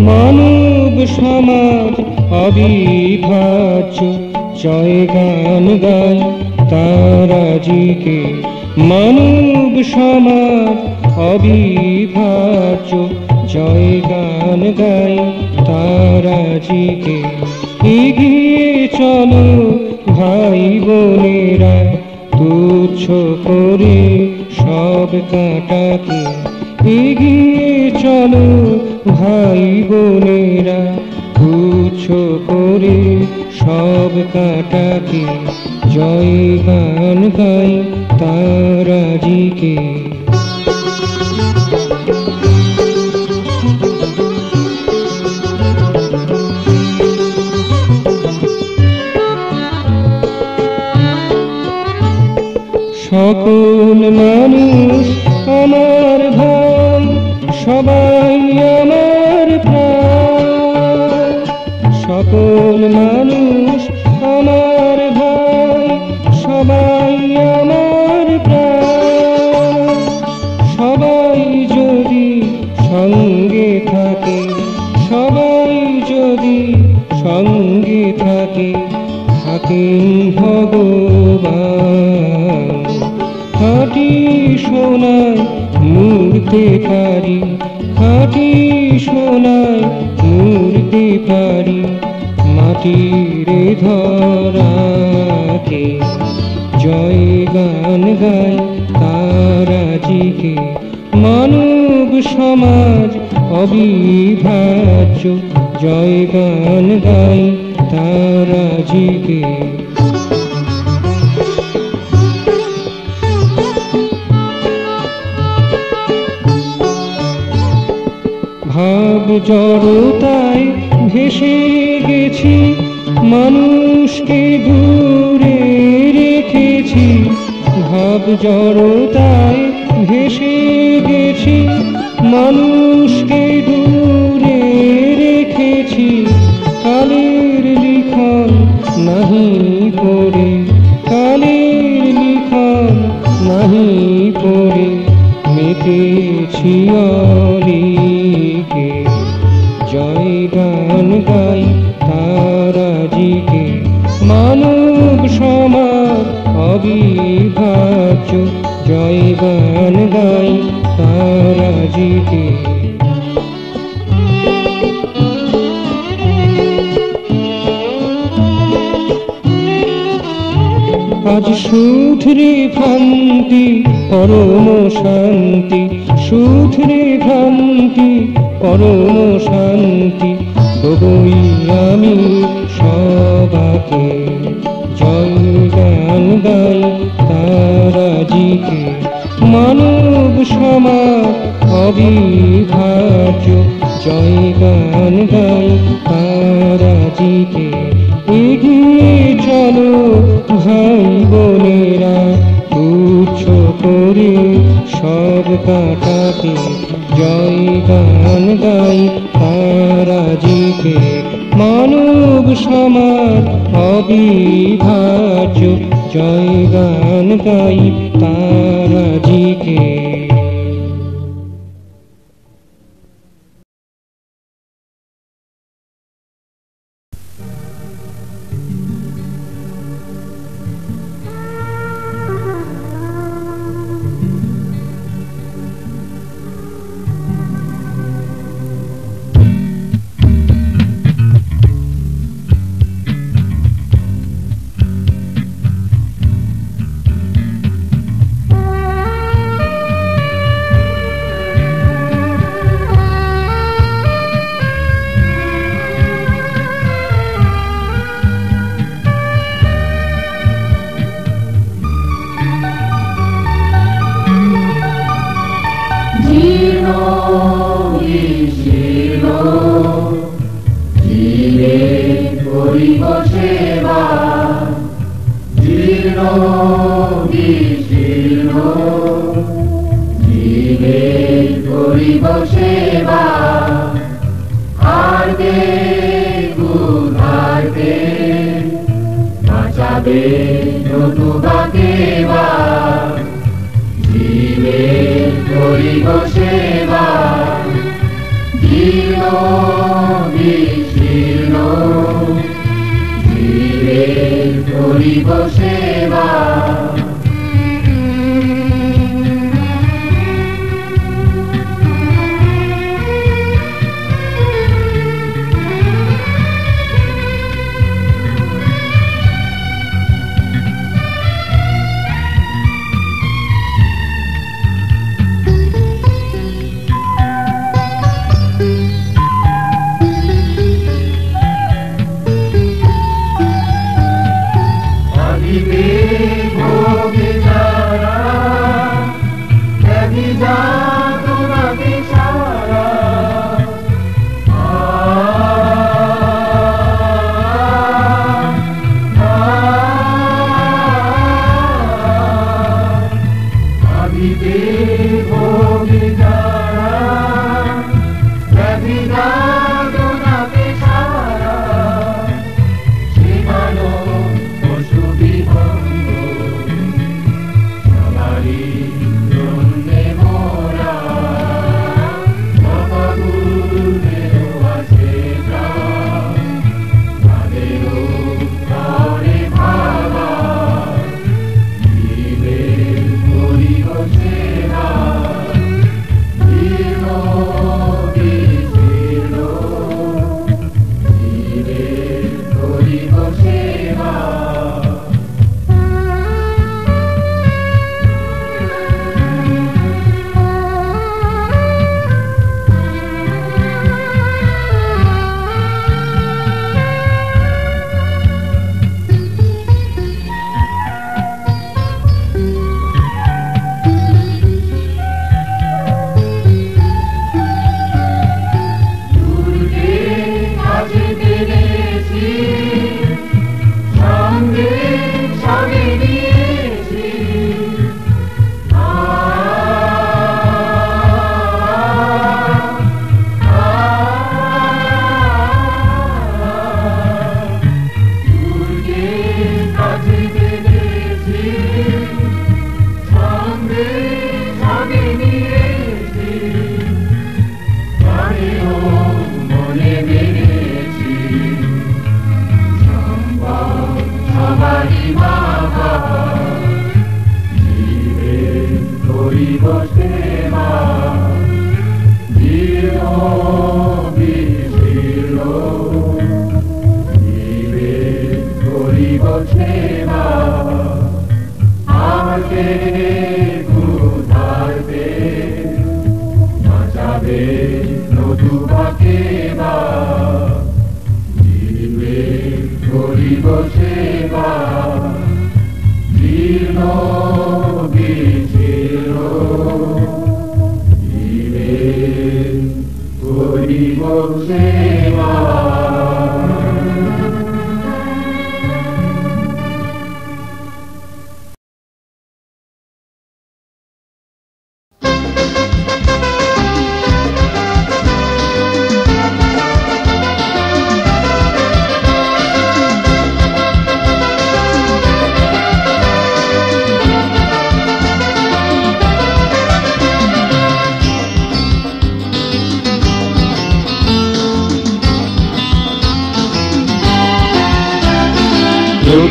মানব সমাজ অবিভাজ্য জয় গান গাই তারাজিকে। মানব সমাজ অবিভাজ্য জয় গান গাই তারাজিকে। এগিয়ে চলো ভাই বোনেরা, তুচ্ছ করে সব কাঁটাকে। এগিয়ে চলো ভাই বোনেরা, তুচ্ছ করে সব কাঁটাকে। জয় গান গাই তারাজিকে। সকল মানুষ আমার ভাই, সবাই আমার প্রাণ। সকল মানুষ আমার ভাই, সবাই আমার প্রাণ। সবাই যদি সঙ্গে থাকে, সবাই যদি সঙ্গে থাকে, থাকেন ভগবান। খাঁটি সোনায় মুড়তে পারি, খাঁটি সোনায় মুড়তে পারি মাটির ধরাকে। জয় গান গাই তারাজিকে। মানব সমাজ অবিভাজ্য জয় গান গাই তারাজিকে। ভাব জড়তায় ভেসে গেছি, মানুষকে দূরে রেখেছি। ভাব জড়তায় ভেসে গেছি, মানুষকে দূরে রেখেছি। কালের লিখন নাহি পড়ে, কালের লিখন নাহি পড়ে মেতেছি অলিকে। জয় গান গাই তারাজিকে। মানব সমাজ অবিভাজ্য জয় গান গাই তারাজিকে। আজ সুধরে ভ্রান্তি পরম শান্তি, সুধরে ভ্রান্তি পরম শান্তি তবুই আমি সবাকে। জয় গান গাই তারাজিকে। মানব সমাজ অবিভাজ্য জয় গান গাই তারাজিকে। এগিয়ে চলো ভাই বোনেরা, তুচ্ছ করে সব কাঁটাকে। জয় গান গাই তারাজিকে। মানব সমাজ অবিভাজ্য জয় গান গাই তারাজিকে। জীবে করিব সেবা, জীব বিশীর্ণ জীবের করিব সেবা।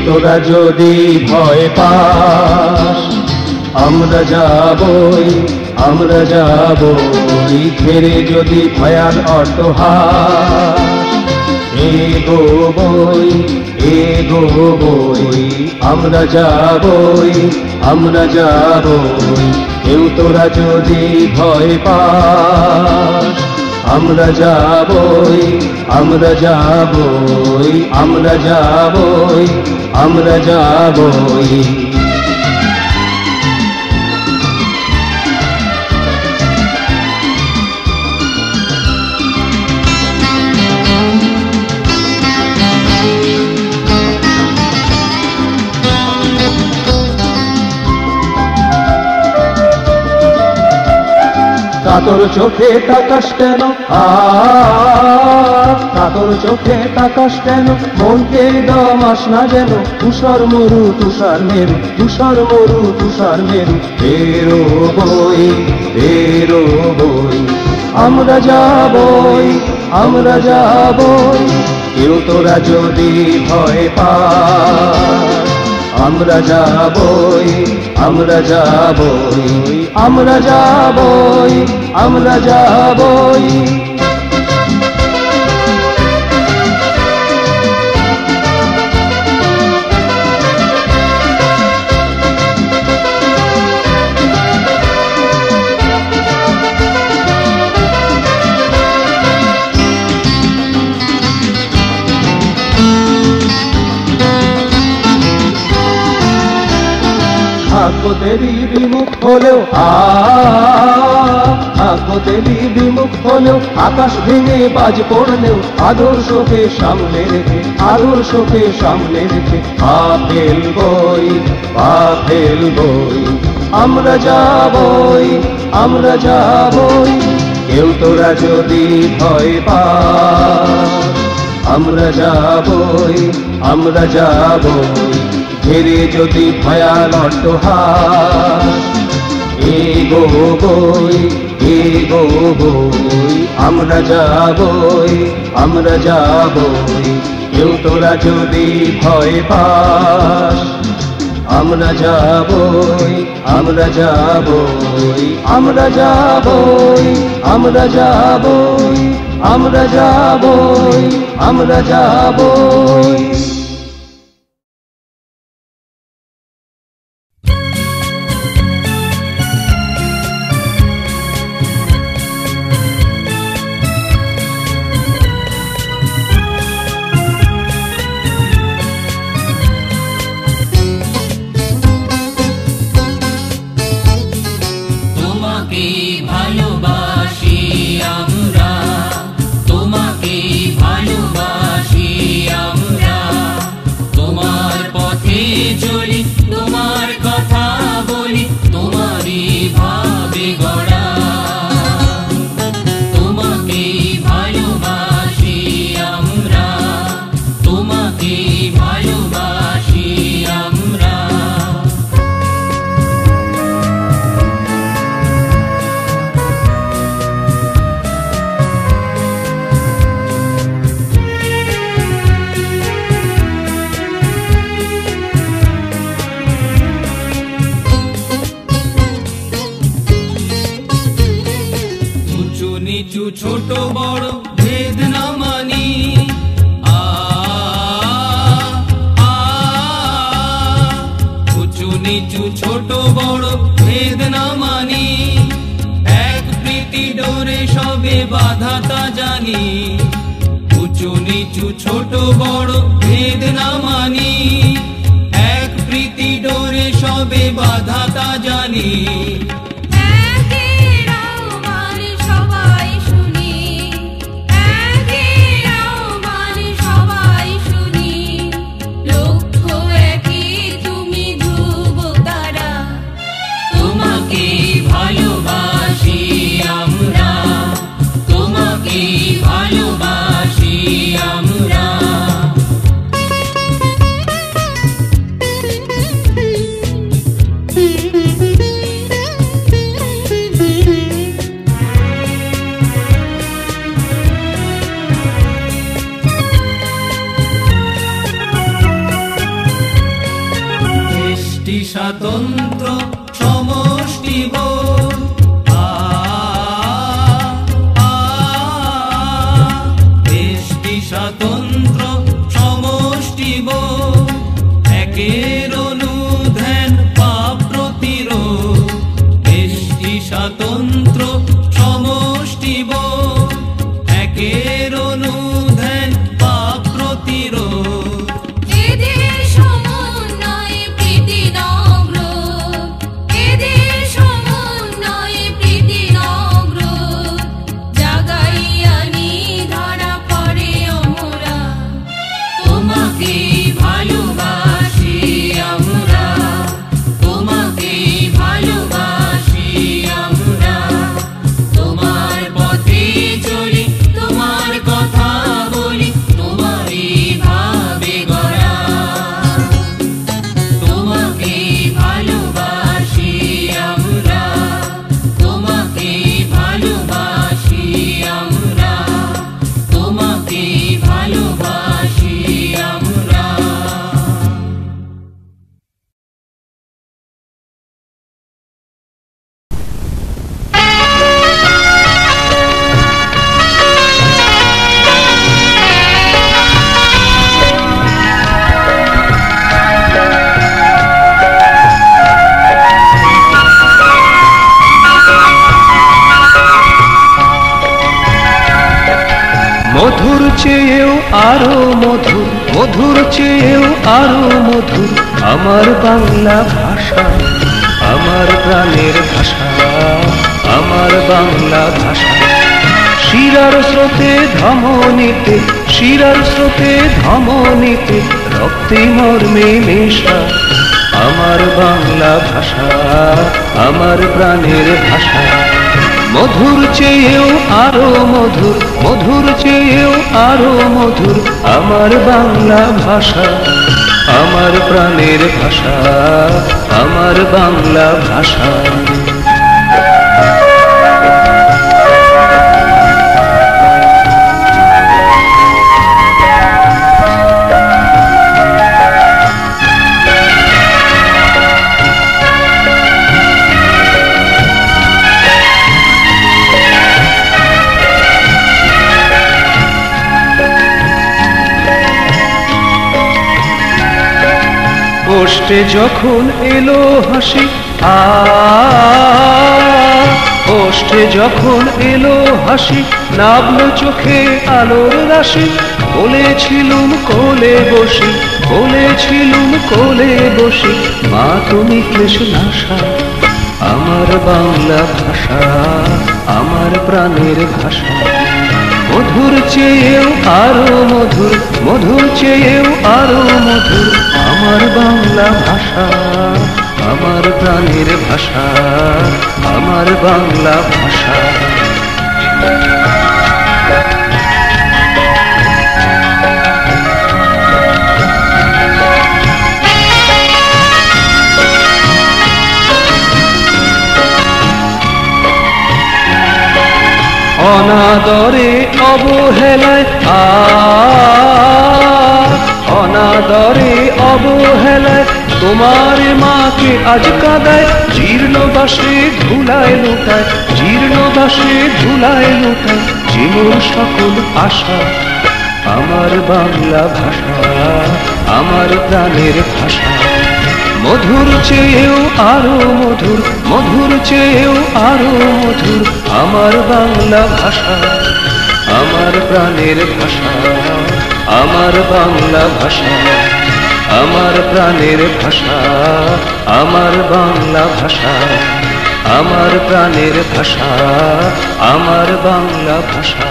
তোরা যদি ভয় পাস আমরা যাবই, আমরা যাবই, ঘেরে যদি ভয়াল অট্টহাস। এগোবই, এগোবই, আমরা যাবই, আমরা যাবই, কেউ তোরা যদি ভয় পাস আমরা যাবই, আমরা যাবই, আমরা যাবই, আমরা যাবই। কাতর চোখে তাকাস কেন, কাতর চোখে তাকাস কেন, মনকে দমাস না যেন, তুষার মরু তুষার মেরু, তুষার মরু তুষার মেরু। বেরোবই, বেরোবই, আমরা যাবই, আমরা যাবই, কেউ তোরা যদি ভয় পাস। আমরা যাবই, আমরা যাবই, আমরা যাবই, আমরা যাবই। ভাগ্যদেবী বিমুখ হলেও ভাগ্যদেবী বিমুখ হলেও আকাশ ভেঙে বাজ পড়লেও আদর্শকে সামনে রেখে, আদর্শকে সামনে রেখে পা ফেলবই, পা ফেলবই। আমরা যাবই, আমরা যাবই, কেউ তোরা যদি ভয় পাস। আমরা যাবই, আমরা যাবই, ঘেরে যদি ভয়াল অট্টহাস। এগোবই, এগোবই, আমরা যাবই, আমরা যাবই, কেউ তোরা যদি ভয় পাস। আমরা যাবই, আমরা যাবই, আমরা যাবই, আমরা যাবই, আমরা যাবই, আমরা যাবই। ছোট বড় ভেদ না মানি, উঁচু নিচু ছোট বড় ভেদ না মানি, এক প্রীতি ডোরে সবে বাধা তা জানি। উঁচু নিচু ছোট বড় ভেদ না মানি, এক প্রীতি ডোরে সবে বাধা তা জানি। স্বাতন্ত্র সমষ্টি বোধ, দেশটি স্বাতন্ত্র সমষ্টি বোধ, একের অনুধ্যান পাপ প্রতিরোধ। দেশটি স্বাতন্ত্র সমষ্টি বোধ, একের অনুধ্যান পাপ প্রতিরোধ। সমন্বয় আরো মধুর, মধুর চেয়েও আরো মধুর আমার বাংলা ভাষা, আমার প্রাণের ভাষা, আমার বাংলা ভাষা। শিরার স্রোতে ধমনীতে, শিরার স্রোতে ধমনীতে রক্তে মর্মে মেশা আমার বাংলা ভাষা, আমার প্রাণের ভাষা। মধুর চেয়েও আরো মধুর, মধুর চেয়েও আরো মধুর আমার বাংলা ভাষা, আমার প্রাণের ভাষা, আমার বাংলা ভাষা। ওষ্ঠে যখন এলো হাসি, ওষ্ঠে যখন এলো হাসি, নাবলো চোখে আলোর রাশি। বলেছিলুম কোলে বসি, বলেছিলুম কোলে বসি, মা তুমি ক্লেশ নাশা আমার বাংলা ভাষা, আমার প্রাণের ভাষা। মধুর চেয়েও আরো মধুর, মধুর চেয়েও আরো মধুর আমার বাংলা ভাষা, আমার প্রাণের ভাষা, আমার বাংলা ভাষা। অনাদরে অবহেলায় অনাদরে অবহেলায় তোমার মাকে আজ কাঁদায়, জীর্ণ বাসে ধুলায় লুটায়, জীর্ণ বাসে ধুলায় লুটায় জীবন সকল আশা আমার বাংলা ভাষা, আমার প্রাণের ভাষা। মধুর চেয়েও আরো মধুর, মধুর চেয়েও আরো মধুর আমার বাংলা ভাষা, আমার প্রাণের ভাষা, আমার বাংলা ভাষা, আমার প্রাণের ভাষা, আমার বাংলা ভাষা, আমার প্রাণের ভাষা, আমার বাংলা ভাষা।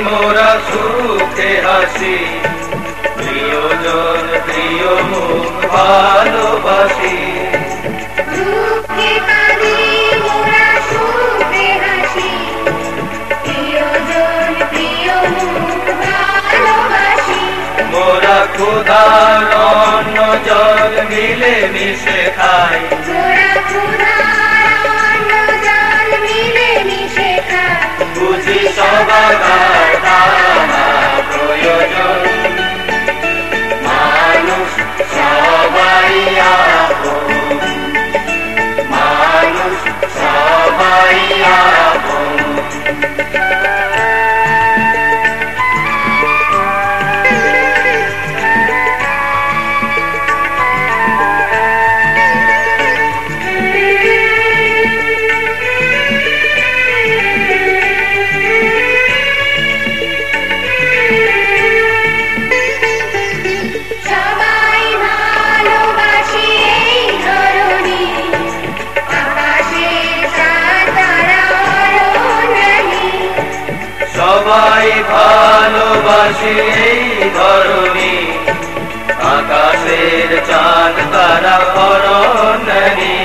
মোরা সুখে হাসি, প্রিয়জন প্রিয় মুখ ভালোবাসি। মোরা ক্ষুধার অন্ন জল মিলে মিশে খাই, বুঝি সবার প্রয়োজন। মানুষ সবাই আপন, মানুষ সবাই আপন। সবাই ভালোবাসি এই ধরণী, আকাশের চাঁদ তারা অরণ্যে।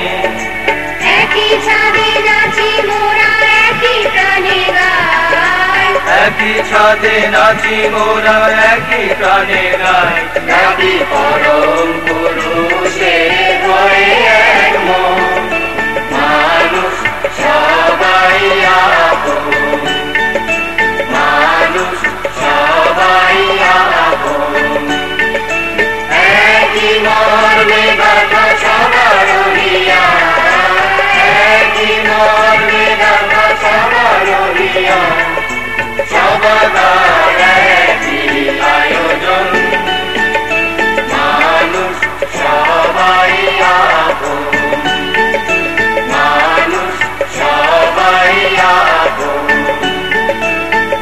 একই ছাদে নাচি মোরা একই প্রাণে গাই, একই ছাদে নাচি মোরা একই প্রাণে গাই। নাবি পরম পুরুষের ভয়ে এক মন, মানুষ সবাই আপন, মানুষ সবাই আপন। একই মর্মে গাথা সবার হৃদয়, একই মর্মে গাথা সবার হৃদয়। সবার একই আয়োজন, মানুষ সবাই আপন, মানুষ সবাই আপন,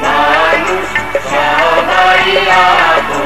মানুষ সবাই আপন।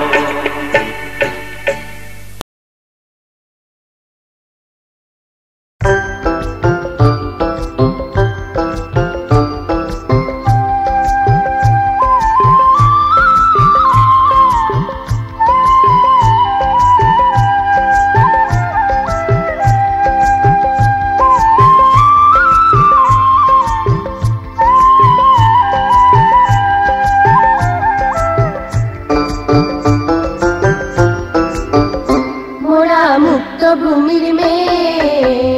মোরা মুক্ত ভূমির মেয়ে,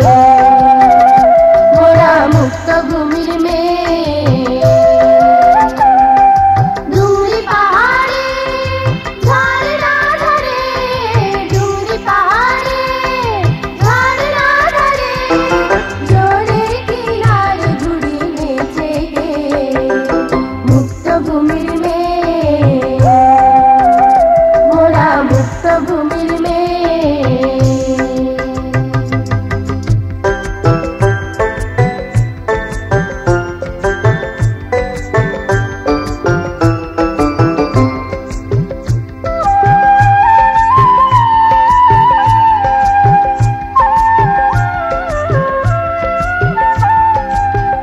মোরা মুক্ত ভূমির মেয়ে। ডুংরি পাহাড়ে ঝর্ণা ধরে, ডুংরি পাহাড়ে ঝর্ণা ধরে, জোরের কিনারে ঘুড়ি নেচে গে। মুক্ত ভূমির মেয়ে, মোরা মুক্ত ভূমির মেয়ে।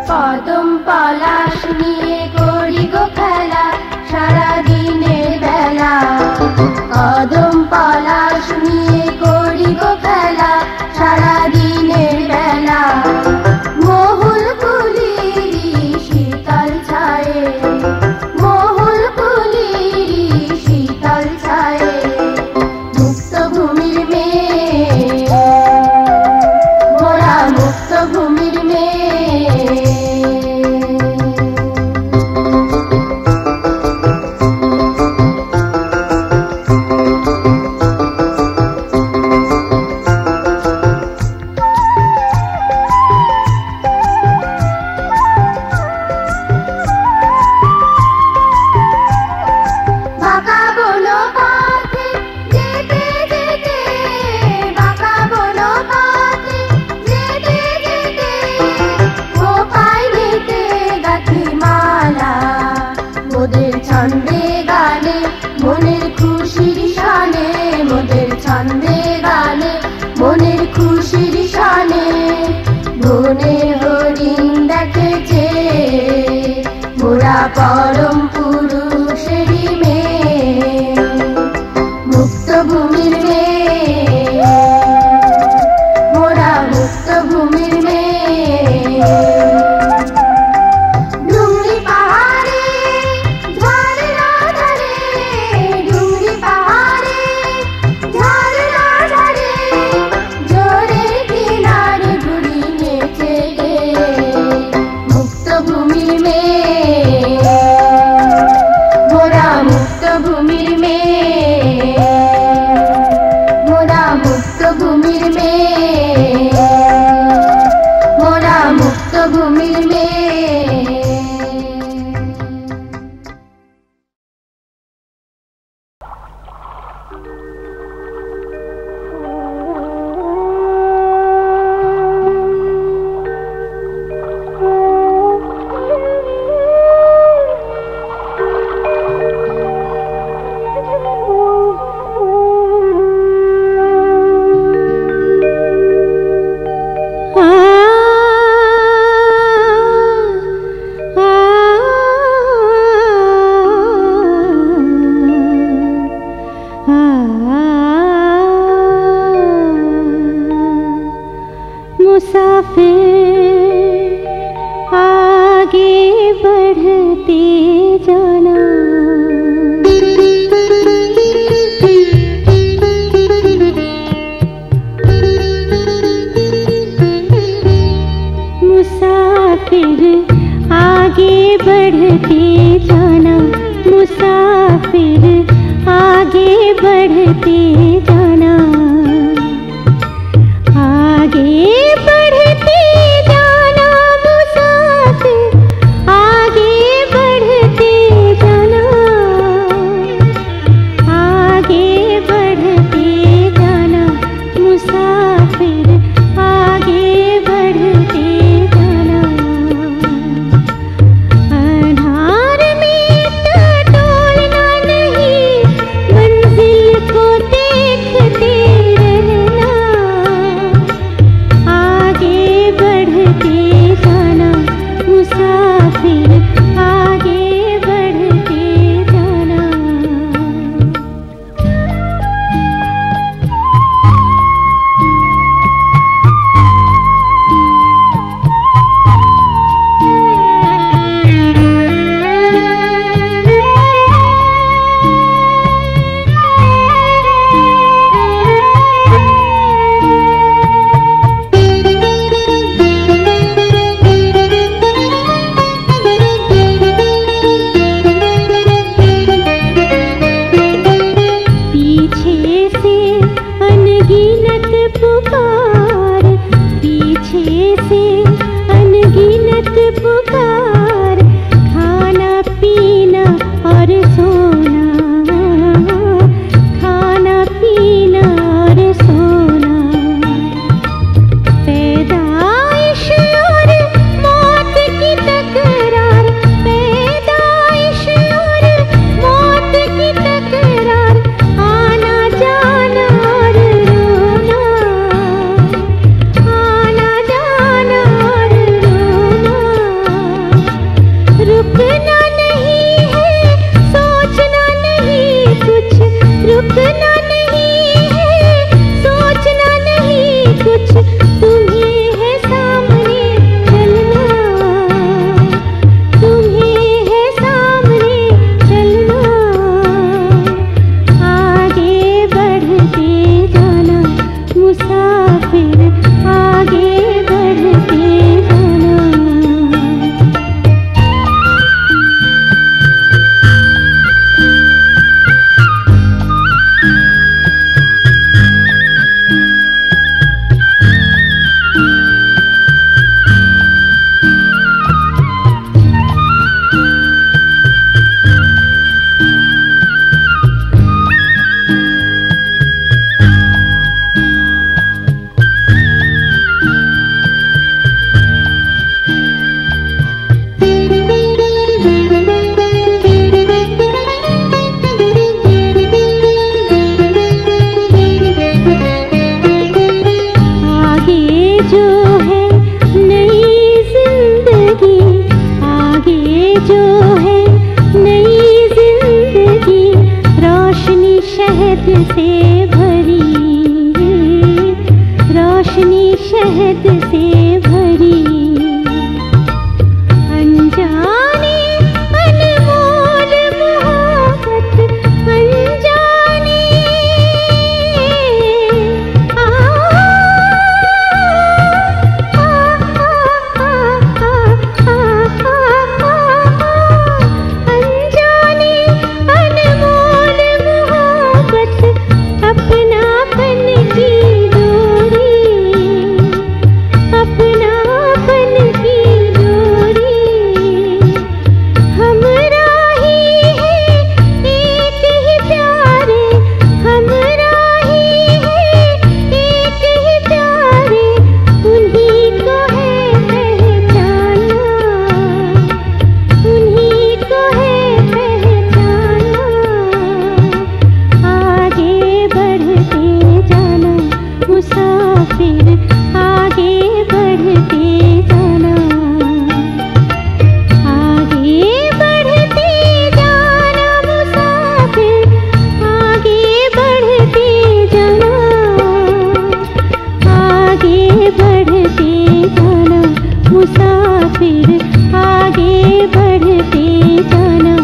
কদম পলাশ নিয়ে করি গো খেলা সারাদিনের বেলা, কদম পলাশ নিয়ে করি গো খেলা সারাদিনের বেলা। মহুল কুলিরি শীতল ছায়ে, মহুল কুলিরি শীতল ছায়ে। মুক্ত ভূমির মেয়ে, মোরা মুক্ত ভূমির মেয়ে। বাঁকা বনো পথে যেতে যেতে, বাঁকা বনো পথে যেতে যেতে, ও পাইনিতে গাঁথি মালা। মোদের ছন্দে গানে মনের খুশির শানে, মোদের ছন্দে গানে মনের খুশির শানে। বনে হরিণ দেখেছে মোরা পরম পুরুষেরই মেয়ে। মুক্ত ভূমির মেয়ে, মোরা মুক্ত ভূমির মেয়ে। ডুংরি পাহাড়ে ঝর্ণা ধরে, ডুংরি পাহাড়ে ঝর্ণা ধরে, জোরের কিনারে ঘুড়ি নেচে গে। মুক্ত ভূমির মেয়ে, से भरी, रोशनी शहद से भरी, अनजाने अनमोल मोहब्बत अनजाने। अनजाने अनमोल मोहब्बत अपनापन की डोरी, अपनापन की डोरी। हमरा ही है एक ही प्यारे, हमरा ही है एक ही प्यारे, उन्हीं को है पहचाना, उन्हीं को है पहचाना। आगे बढ़ते जाना मुसाफिर, आगे बढ़ते जाना, आगे बढ़ते जाना मुसाफिर, आगे बढ़ते जाना, आगे बढ़ते जाना मुसाफिर, आगे बढ़ते जाना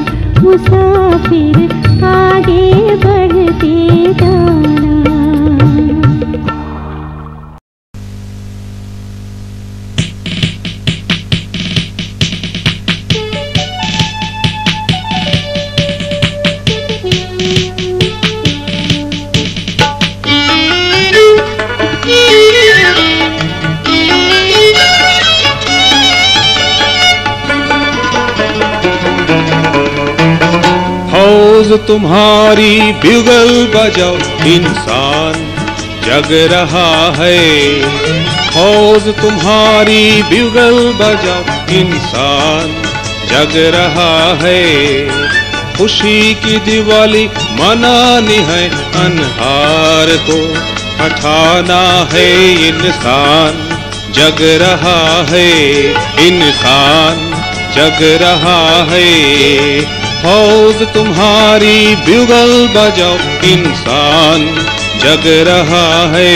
मुसाफिर, आगे बढ़ते जाना। फौज तुम्हारी ब्यूगल बजाओ, इंसान जग रहा है। फौज तुम्हारी ब्यूगल बजाओ, इंसान जग रहा है। खुशी की दिवाली मनानी है, अनहार को हटाना है। इंसान जग रहा है, इंसान जग रहा है। फौज तुम्हारी ब्यूगल बजाओ, इंसान जग रहा है,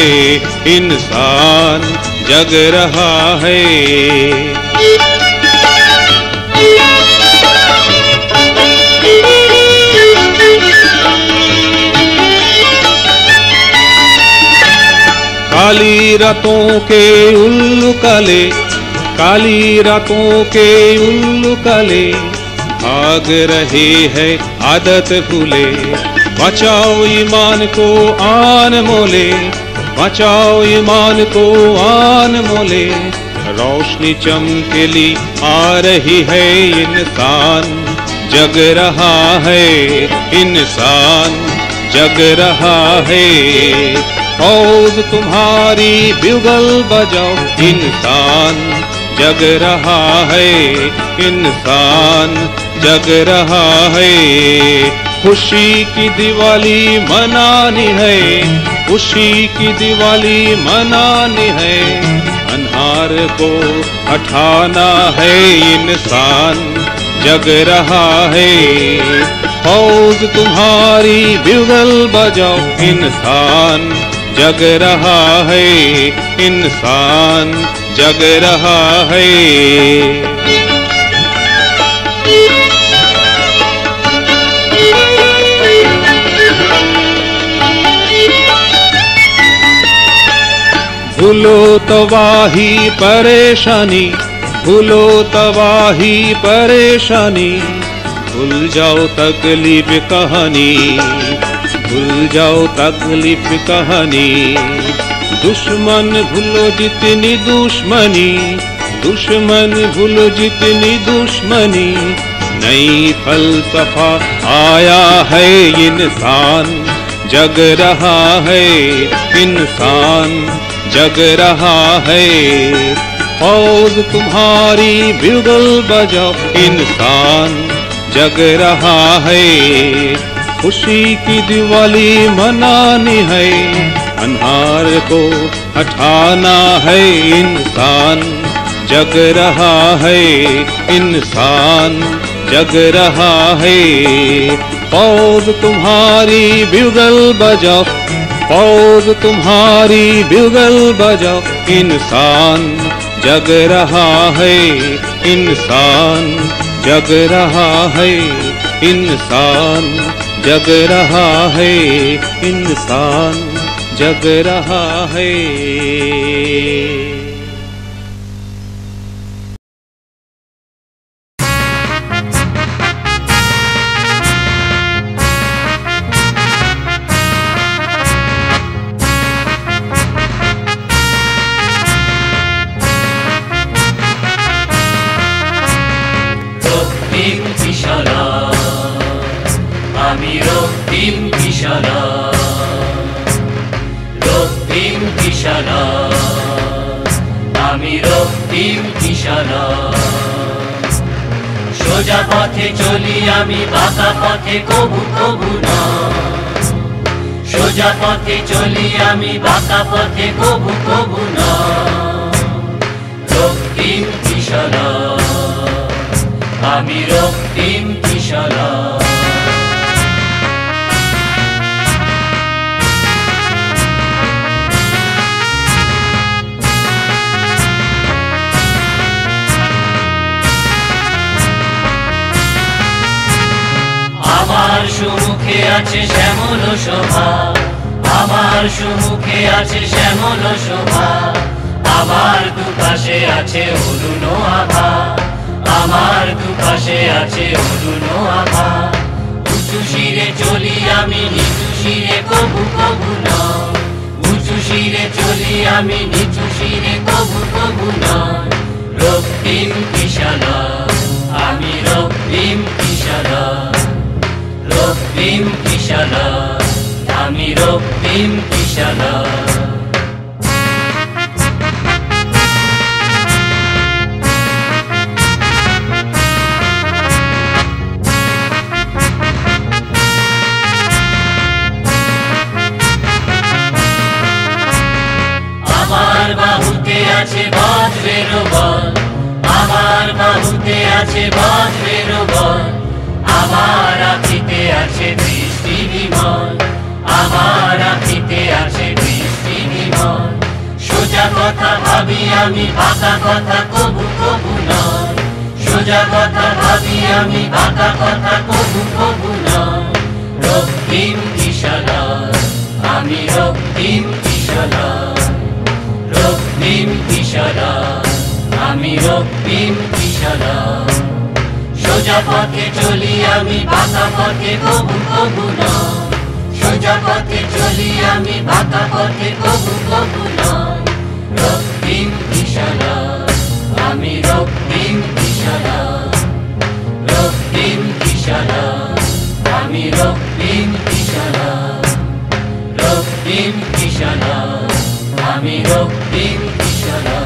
इंसान जग रहा है। काली रातों के उल्लू काले, काली रातों के उल्लू काले, भाग रहे हैं आदत भूले। बचाओ ईमान को आन मोले, बचाओ ईमान को आन मोले। रोशनी चमकेली आ रही है, इंसान जग रहा है, इंसान जग रहा है। फौज तुम्हारी ब्यूगल बजाओ, इंसान जग रहा है, इंसान जग रहा है। खुशी की दिवाली मनानी है, खुशी की दिवाली मनानी है। अनहार को हटाना है, इंसान जग रहा है। फौज तुम्हारी ब्यूगल बजाओ, इंसान जग रहा है, इंसान जग रहा है। भूलो तबाही परेशानी, भूलो तबाही परेशानी। भूल जाओ तकलीफ कहानी, भूल जाओ तकलीफ कहानी। दुश्मन भूलो जितनी दुश्मनी, दुश्मन भूलो जितनी दुश्मनी। नई फलसफा आया है, इंसान जग रहा है, इंसान जग रहा है। फौज तुम्हारी ब्यूगल बजाओ, इंसान जग रहा है। खुशी की दिवाली मनानी है, अनहार को हटाना है। इंसान जग रहा है, इंसान जग रहा है। फौज तुम्हारी ब्यूगल बजाओ, फौज तुम्हारी ब्यूगल बजाओ। इंसान जग रहा है, इंसान जग रहा है, इंसान जग रहा है, इंसान जग रहा है। রক্তিম কিশোরা, আমি রক্তিম কিশোরা, রক্তিম কিশোরা, আমি রক্তিম কিশোরা। সোজা পথে চলি আমি, বাঁকা পথে কবু কবু না। সোজা পথে চলি আমি, বাঁকা পথে কবু কবু না। রক্তিম কিশোরা, আমি রক্তিম কিশোরা। আমার সুমুখে আছে শ্যামল শোভা, আমার সুমুখে আছে শ্যামল শোভা। আমার দুপাশে আছে অরুণ আভা, আমার দুপাশে আছে অরুণ আভা। উঁচু শিরে চলি আমি, নিচু শিরে কবু কবু না। উঁচু শিরে চলি আমি, নিচু শিরে কবু কবু না। রক্তিম কিশোরা, আমি রক্তিম কিশোরা, রক্তিম কিশোরা, আমি রক্তিম কিশোরা। আমার বাহুতে আছে বজ্রের বল, আমার বাহুতে আছে বজ্রের বল। আমার আখিতে আছে দৃষ্টি বিমল, আমার আখিতে আছে দৃষ্টি বিমল। সোজা কথা ভাবি আমি, বাঁকা কথা কবু কবু নয়। সোজা কথা ভাবি আমি, বাঁকা কথা কবু কবু নয়। রক্তিম কিশোরা, আমি রক্তিম কিশোরা, রক্তিম কিশোরা, আমি রক্তিম কিশোরা। সোজা পথে চলি আমি, বাঁকা পথে কবু কবু নয়। সোজা পথে চলি আমি, বাঁকা পথে কবু কবু নয়। রক্তিম কিশোরা, আমি রক্তিম কিশোরা, রক্তিম কিশোরা, আমি রক্তিম কিশোরা, রক্তিম কিশোরা, আমি রক্তিম কিশোরা।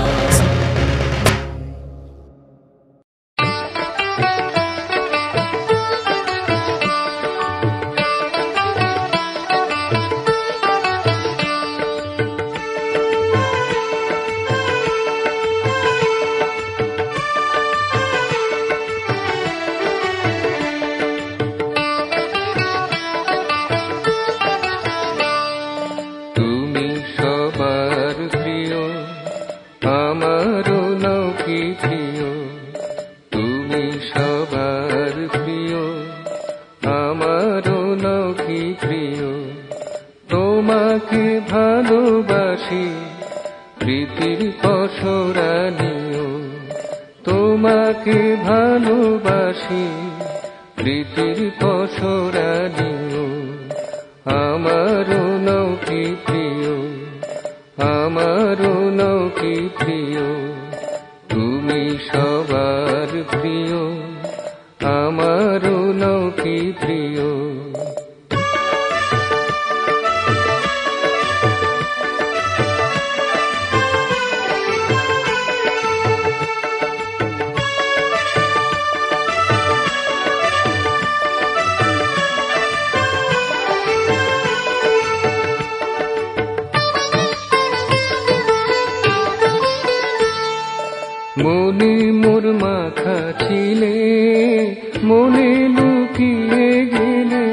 মনে লুকিয়ে গেলে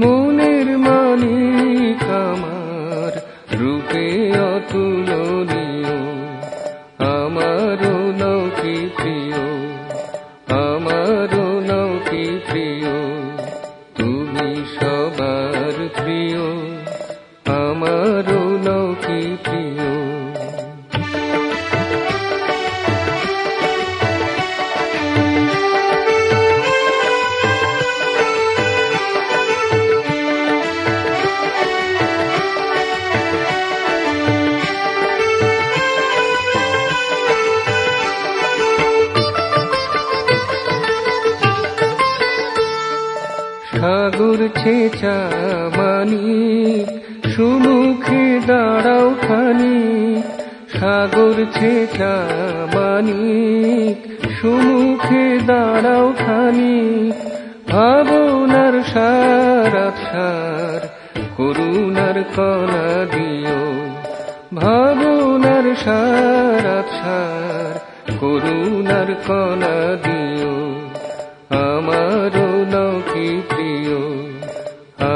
মনের মানিক আমার, রূপে অতুলনীয়, আমারও নও কি প্রিয়, আমারও নও কি প্রিয়, তুমি সবার প্রিয়, আমারও নও কি প্রিয়। সাগর ছেঁচা মানিক, সুমুখে দাঁড়াও খানিক, সাগর ছেঁচা মানিক, সুমুখে দাঁড়াও খানিক, ভাবনার সার করুণার কণা দিও, ভাবনার সার করুণার কণা দিও, আমারও নও কি প্রিয়,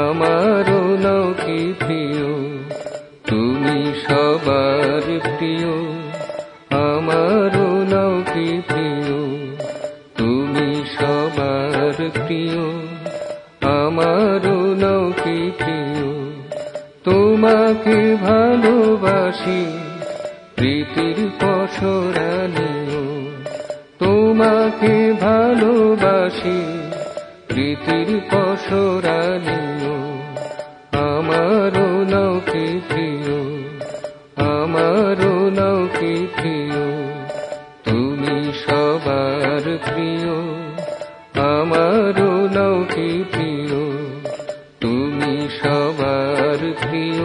আমারও নও কি প্রিয়, তুমি সবার প্রিয়, আমারও নও কি প্রিয়, তুমি সবার প্রিয়, আমারও নও কি প্রিয়। তোমাকে ভালোবাসি প্রীতির পসরা নিও, তোমাকে ভালোবাসি প্রীতির পসরা নিও, আমারও নও কি প্রিয়, আমারও নও কি প্রিয়, তুমি সবার প্রিয়, আমারও নও কি প্রিয়, তুমি সবার প্রিয়।